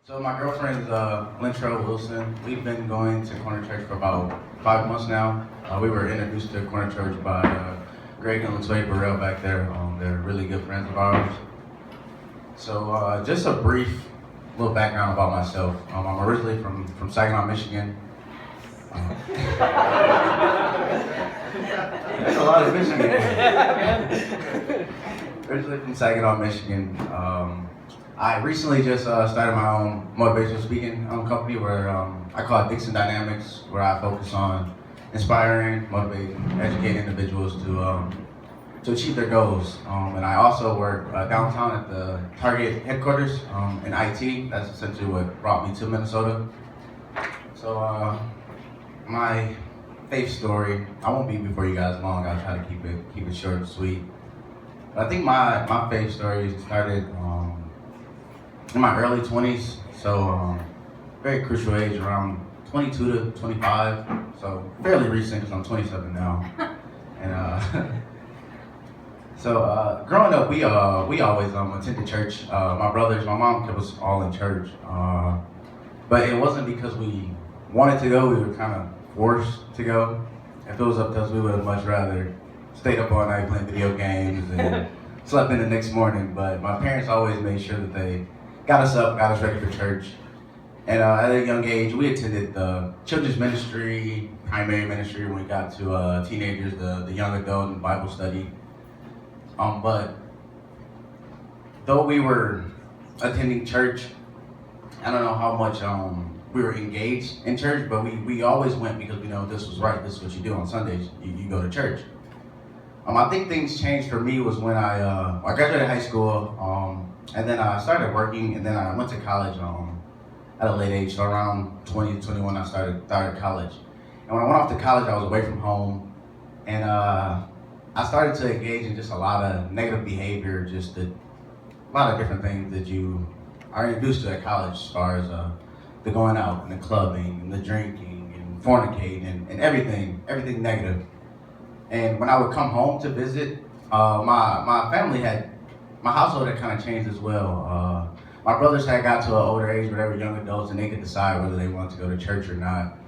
So my girlfriend's Lintrell Wilson. We've been going to Corner Church for about 5 months now. We were introduced to Corner Church by Greg and Latoya Burrell back there. They're really good friends of ours. So just a brief little background about myself. I'm originally from Saginaw, Michigan. There's a lot of Michigan. Originally from Saginaw, Michigan. I recently just started my own motivational speaking company where I call it Dixon Dynamics, where I focus on inspiring, motivating, educating individuals to achieve their goals. And I also work downtown at the Target headquarters in IT. That's essentially what brought me to Minnesota. So my faith story, I won't be before you guys long. I'll try to keep it short and sweet. But I think my faith story started in my early 20s, so very crucial age, around 22 to 25, so fairly recent because I'm 27 now. And so growing up, we always attended church. My brothers, my mom kept us all in church, but it wasn't because we wanted to go. We were kind of forced to go. If it was up to us, we would have much rather stayed up all night playing video games and slept in the next morning. But my parents always made sure that they got us up, got us ready for church. And at a young age, we attended the children's ministry, primary ministry when we got to teenagers, the young adult and Bible study. But though we were attending church, I don't know how much we were engaged in church, but we always went because we know this was right. This is what you do on Sundays. You go to church. I think things changed for me was when I graduated high school, and then I started working, and then I went to college at a late age. So around 20, 21, I started college. And when I went off to college, I was away from home, and I started to engage in just a lot of negative behavior, just a lot of different things that you are introduced to at college, as far as the going out and the clubbing and the drinking and fornicating and everything negative. And when I would come home to visit, my household had kind of changed as well. My brothers had got to an older age where they were young adults and they could decide whether they wanted to go to church or not.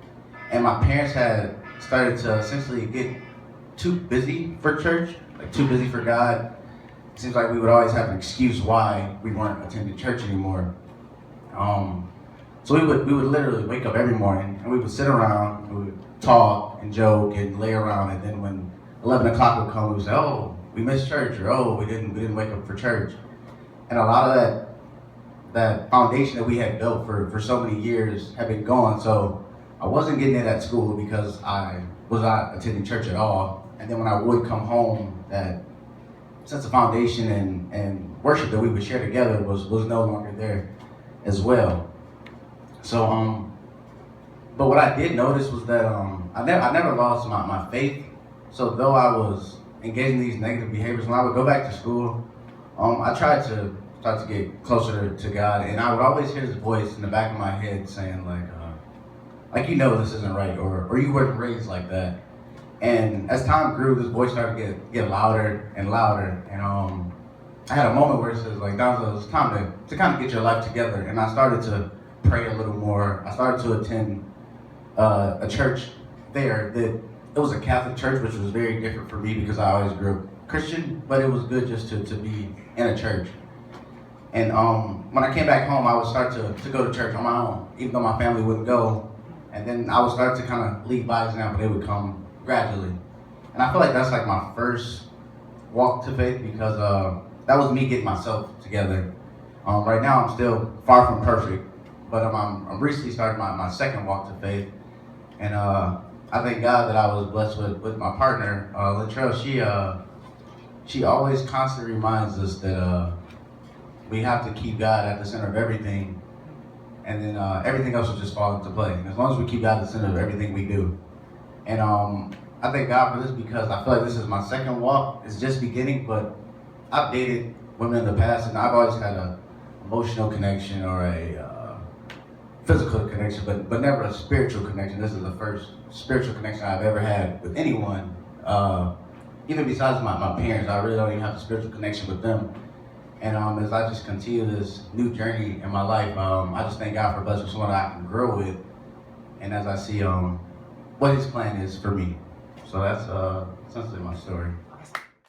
And my parents had started to essentially get too busy for church, like too busy for God. It seems like we would always have an excuse why we weren't attending church anymore. So we would literally wake up every morning and we would sit around, we would talk and joke and lay around, and then when 11 o'clock would come, we would say, oh, we missed church, or oh, we didn't wake up for church. And a lot of that foundation that we had built for so many years had been gone. So I wasn't getting it at school because I was not attending church at all. And then when I would come home, that sense of foundation and worship that we would share together was no longer there as well. So but what I did notice was that I never lost my faith. So though I was engaging in these negative behaviors, when I would go back to school, I tried to start to get closer to God, and I would always hear his voice in the back of my head saying like this isn't right, or you weren't raised like that. And as time grew, this voice started to get louder and louder, and I had a moment where it says like, Donzell, it's time to kind of get your life together. And I started to pray a little more. I started to attend a church there that it was a Catholic church, which was very different for me because I always grew up Christian, but it was good just to be in a church. And when I came back home, I would start to go to church on my own, even though my family wouldn't go. And then I would start to kind of lead by example. They would come gradually. And I feel like that's like my first walk to faith because that was me getting myself together. Right now, I'm still far from perfect, but I'm recently starting my second walk to faith. And I thank God that I was blessed with my partner, Lintrell. She always constantly reminds us that we have to keep God at the center of everything, and then everything else will just fall into play. And as long as we keep God at the center of everything we do. And I thank God for this because I feel like this is my second walk. It's just beginning, but I've dated women in the past, and I've always had an emotional connection or a physical connection, but never a spiritual connection. This is the first spiritual connection I've ever had with anyone. Even besides my parents, I really don't even have a spiritual connection with them. And as I just continue this new journey in my life, I just thank God for blessing someone that I can grow with, and as I see what His plan is for me. So that's essentially my story.